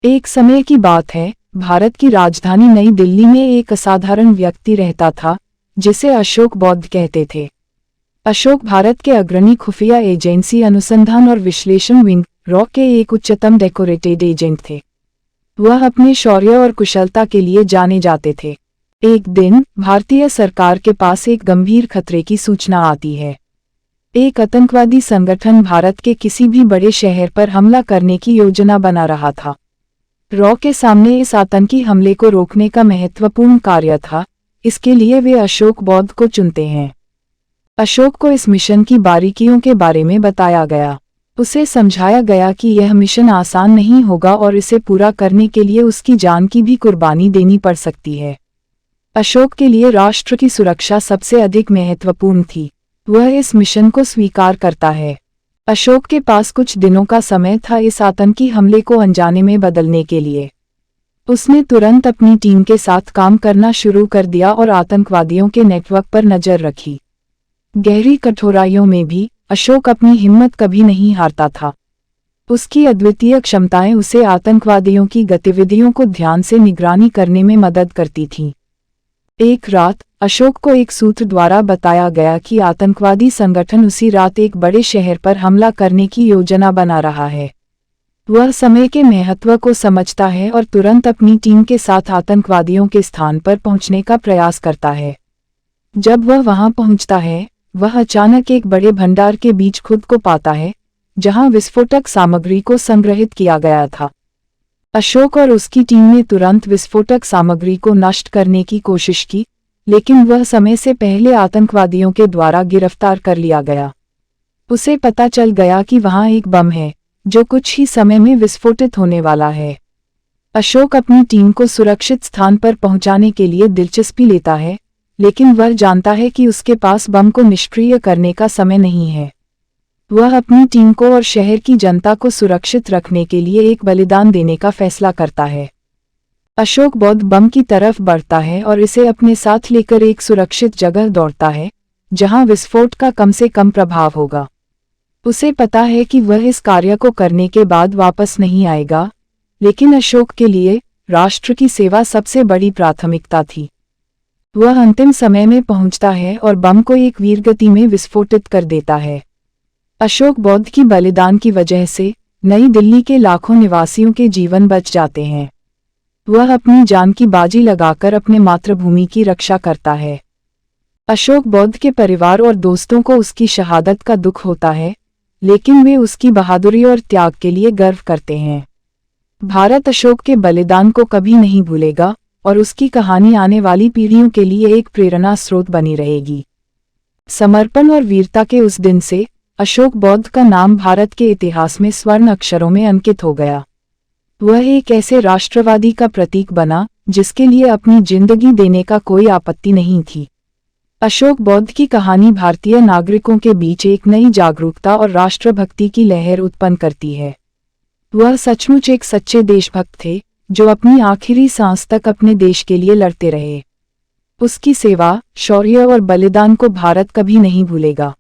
एक समय की बात है, भारत की राजधानी नई दिल्ली में एक असाधारण व्यक्ति रहता था, जिसे अशोक बौद्ध कहते थे। अशोक भारत के अग्रणी खुफिया एजेंसी अनुसंधान और विश्लेषण विंग रॉ के एक उच्चतम डेकोरेटेड एजेंट थे। वह अपने शौर्य और कुशलता के लिए जाने जाते थे। एक दिन भारतीय सरकार के पास एक गंभीर खतरे की सूचना आती है। एक आतंकवादी संगठन भारत के किसी भी बड़े शहर पर हमला करने की योजना बना रहा था। रॉ के सामने इस आतंकी हमले को रोकने का महत्वपूर्ण कार्य था, इसके लिए वे अशोक बौद्ध को चुनते हैं। अशोक को इस मिशन की बारीकियों के बारे में बताया गया। उसे समझाया गया कि यह मिशन आसान नहीं होगा और इसे पूरा करने के लिए उसकी जान की भी कुर्बानी देनी पड़ सकती है। अशोक के लिए राष्ट्र की सुरक्षा सबसे अधिक महत्वपूर्ण थी। वह इस मिशन को स्वीकार करता है। अशोक के पास कुछ दिनों का समय था इस आतंकी हमले को अनजाने में बदलने के लिए। उसने तुरंत अपनी टीम के साथ काम करना शुरू कर दिया और आतंकवादियों के नेटवर्क पर नजर रखी। गहरी कठोराइयों में भी अशोक अपनी हिम्मत कभी नहीं हारता था। उसकी अद्वितीय क्षमताएं उसे आतंकवादियों की गतिविधियों को ध्यान से निगरानी करने में मदद करती थीं। एक रात अशोक को एक सूत्र द्वारा बताया गया कि आतंकवादी संगठन उसी रात एक बड़े शहर पर हमला करने की योजना बना रहा है। वह समय के महत्व को समझता है और तुरंत अपनी टीम के साथ आतंकवादियों के स्थान पर पहुंचने का प्रयास करता है। जब वह वहां पहुंचता है, वह अचानक एक बड़े भंडार के बीच खुद को पाता है, जहां विस्फोटक सामग्री को संग्रहित किया गया था। अशोक और उसकी टीम ने तुरंत विस्फोटक सामग्री को नष्ट करने की कोशिश की, लेकिन वह समय से पहले आतंकवादियों के द्वारा गिरफ्तार कर लिया गया। उसे पता चल गया कि वहां एक बम है, जो कुछ ही समय में विस्फोटित होने वाला है। अशोक अपनी टीम को सुरक्षित स्थान पर पहुंचाने के लिए दिलचस्पी लेता है, लेकिन वह जानता है कि उसके पास बम को निष्क्रिय करने का समय नहीं है। वह अपनी टीम को और शहर की जनता को सुरक्षित रखने के लिए एक बलिदान देने का फैसला करता है। अशोक बौद्ध बम की तरफ बढ़ता है और इसे अपने साथ लेकर एक सुरक्षित जगह दौड़ता है, जहां विस्फोट का कम से कम प्रभाव होगा। उसे पता है कि वह इस कार्य को करने के बाद वापस नहीं आएगा, लेकिन अशोक के लिए राष्ट्र की सेवा सबसे बड़ी प्राथमिकता थी। वह अंतिम समय में पहुंचता है और बम को एक वीरगति में विस्फोटित कर देता है। अशोक बौद्ध की बलिदान की वजह से नई दिल्ली के लाखों निवासियों के जीवन बच जाते हैं। वह अपनी जान की बाजी लगाकर अपने मातृभूमि की रक्षा करता है। अशोक बौद्ध के परिवार और दोस्तों को उसकी शहादत का दुख होता है, लेकिन वे उसकी बहादुरी और त्याग के लिए गर्व करते हैं। भारत अशोक के बलिदान को कभी नहीं भूलेगा और उसकी कहानी आने वाली पीढ़ियों के लिए एक प्रेरणा स्रोत बनी रहेगी। समर्पण और वीरता के उस दिन से अशोक बौद्ध का नाम भारत के इतिहास में स्वर्ण अक्षरों में अंकित हो गया। वह एक ऐसे राष्ट्रवादी का प्रतीक बना, जिसके लिए अपनी जिंदगी देने का कोई आपत्ति नहीं थी। अशोक बौद्ध की कहानी भारतीय नागरिकों के बीच एक नई जागरूकता और राष्ट्रभक्ति की लहर उत्पन्न करती है। वह सचमुच एक सच्चे देशभक्त थे, जो अपनी आखिरी सांस तक अपने देश के लिए लड़ते रहे। उसकी सेवा, शौर्य और बलिदान को भारत कभी नहीं भूलेगा।